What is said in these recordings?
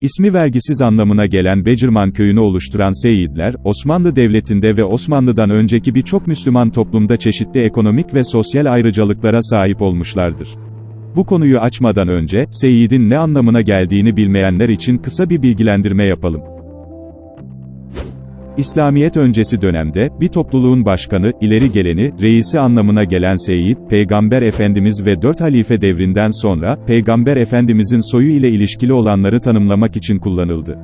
İsmi vergisiz anlamına gelen Becirman köyünü oluşturan Seyidler, Osmanlı Devleti'nde ve Osmanlı'dan önceki birçok Müslüman toplumda çeşitli ekonomik ve sosyal ayrıcalıklara sahip olmuşlardır. Bu konuyu açmadan önce, Seyid'in ne anlamına geldiğini bilmeyenler için kısa bir bilgilendirme yapalım. İslamiyet öncesi dönemde, bir topluluğun başkanı, ileri geleni, reisi anlamına gelen Seyyid, Peygamber Efendimiz ve 4 halife devrinden sonra, Peygamber Efendimizin soyu ile ilişkili olanları tanımlamak için kullanıldı.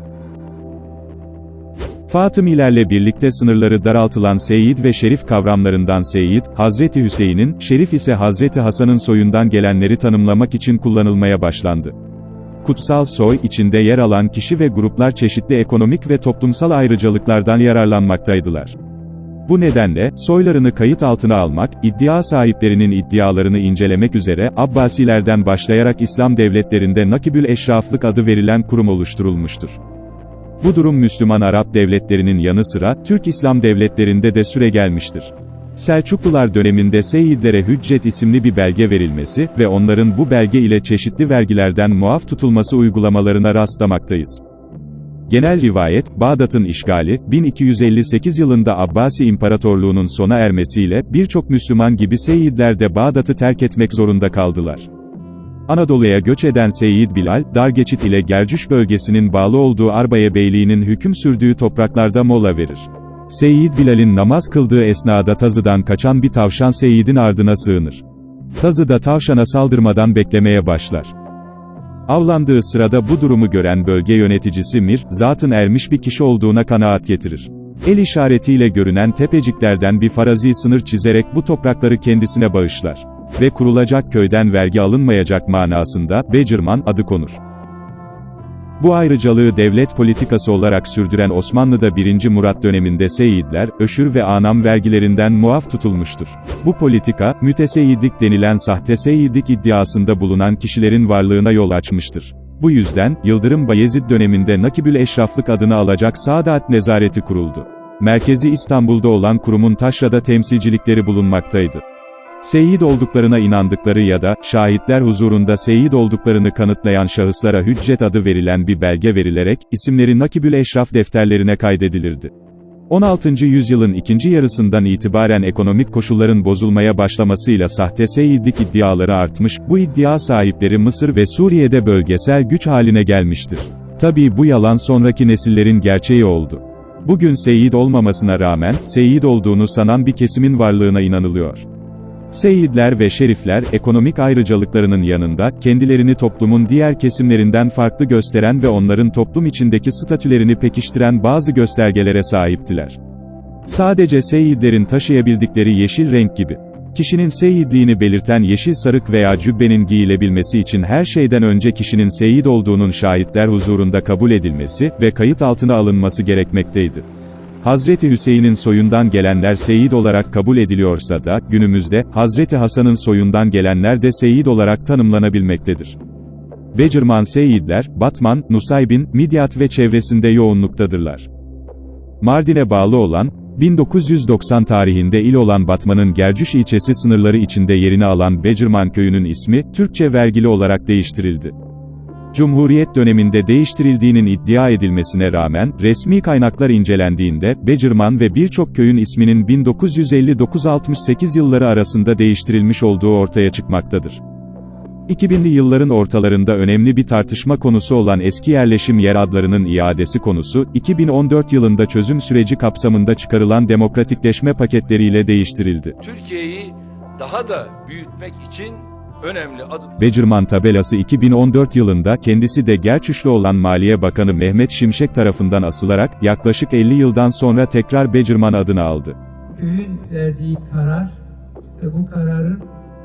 Fatımilerle birlikte sınırları daraltılan Seyyid ve Şerif kavramlarından Seyyid, Hazreti Hüseyin'in, Şerif ise Hazreti Hasan'ın soyundan gelenleri tanımlamak için kullanılmaya başlandı. Kutsal soy içinde yer alan kişi ve gruplar çeşitli ekonomik ve toplumsal ayrıcalıklardan yararlanmaktaydılar. Bu nedenle, soylarını kayıt altına almak, iddia sahiplerinin iddialarını incelemek üzere, Abbasilerden başlayarak İslam devletlerinde Nakibül Eşraflık adı verilen kurum oluşturulmuştur. Bu durum Müslüman Arap devletlerinin yanı sıra, Türk İslam devletlerinde de süregelmiştir. Selçuklular döneminde Seyyidlere Hüccet isimli bir belge verilmesi ve onların bu belge ile çeşitli vergilerden muaf tutulması uygulamalarına rastlamaktayız. Genel rivayet, Bağdat'ın işgali, 1258 yılında Abbasi İmparatorluğu'nun sona ermesiyle, birçok Müslüman gibi Seyyidler de Bağdat'ı terk etmek zorunda kaldılar. Anadolu'ya göç eden Seyyid Bilal, Dargeçit ile Gercüş bölgesinin bağlı olduğu Arbaye Beyliği'nin hüküm sürdüğü topraklarda mola verir. Seyyid Bilal'in namaz kıldığı esnada tazıdan kaçan bir tavşan Seyyid'in ardına sığınır. Tazı da tavşana saldırmadan beklemeye başlar. Avlandığı sırada bu durumu gören bölge yöneticisi Mir, zatın ermiş bir kişi olduğuna kanaat getirir. El işaretiyle görünen tepeciklerden bir farazi sınır çizerek bu toprakları kendisine bağışlar. Ve kurulacak köyden vergi alınmayacak manasında, Becirman adı konur. Bu ayrıcalığı devlet politikası olarak sürdüren Osmanlı'da 1. Murat döneminde Seyyidler, öşür ve anam vergilerinden muaf tutulmuştur. Bu politika, müteseyyidlik denilen sahte seyyidlik iddiasında bulunan kişilerin varlığına yol açmıştır. Bu yüzden, Yıldırım Bayezid döneminde Nakibül Eşraflık adını alacak Saadat Nezareti kuruldu. Merkezi İstanbul'da olan kurumun taşrada temsilcilikleri bulunmaktaydı. Seyyid olduklarına inandıkları ya da, şahitler huzurunda seyyid olduklarını kanıtlayan şahıslara hüccet adı verilen bir belge verilerek, isimleri Nakibül Eşraf defterlerine kaydedilirdi. 16. yüzyılın ikinci yarısından itibaren ekonomik koşulların bozulmaya başlamasıyla sahte seyyidlik iddiaları artmış, bu iddia sahipleri Mısır ve Suriye'de bölgesel güç haline gelmiştir. Tabii bu yalan sonraki nesillerin gerçeği oldu. Bugün seyyid olmamasına rağmen, seyyid olduğunu sanan bir kesimin varlığına inanılıyor. Seyyidler ve şerifler, ekonomik ayrıcalıklarının yanında, kendilerini toplumun diğer kesimlerinden farklı gösteren ve onların toplum içindeki statülerini pekiştiren bazı göstergelere sahiptiler. Sadece seyyidlerin taşıyabildikleri yeşil renk gibi. Kişinin seyyidliğini belirten yeşil sarık veya cübbenin giyilebilmesi için her şeyden önce kişinin seyyid olduğunun şahitler huzurunda kabul edilmesi ve kayıt altına alınması gerekmekteydi. Hazreti Hüseyin'in soyundan gelenler seyyid olarak kabul ediliyorsa da, günümüzde, Hazreti Hasan'ın soyundan gelenler de seyyid olarak tanımlanabilmektedir. Becirman seyyidler, Batman, Nusaybin, Midyat ve çevresinde yoğunluktadırlar. Mardin'e bağlı olan, 1990 tarihinde il olan Batman'ın Gercüş ilçesi sınırları içinde yerini alan Becirman köyünün ismi, Türkçe vergili olarak değiştirildi. Cumhuriyet döneminde değiştirildiğinin iddia edilmesine rağmen, resmi kaynaklar incelendiğinde, Becirman ve birçok köyün isminin 1959-68 yılları arasında değiştirilmiş olduğu ortaya çıkmaktadır. 2000'li yılların ortalarında önemli bir tartışma konusu olan eski yerleşim yer adlarının iadesi konusu, 2014 yılında çözüm süreci kapsamında çıkarılan demokratikleşme paketleriyle değiştirildi. Türkiye'yi daha da büyütmek için önemli adım. Becirman tabelası 2014 yılında kendisi de Gerçüşlü olan Maliye Bakanı Mehmet Şimşek tarafından asılarak yaklaşık 50 yıldan sonra tekrar Becirman adını aldı. Köyün verdiği karar ve bu kararın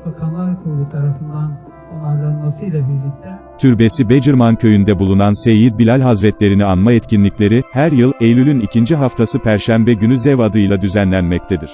Bakanlar Kurulu tarafından onaylanmasıyla birlikte Türbesi Becirman köyünde bulunan Seyyid Bilal Hazretlerini anma etkinlikleri her yıl Eylül'ün ikinci haftası Perşembe günü Zev adıyla düzenlenmektedir.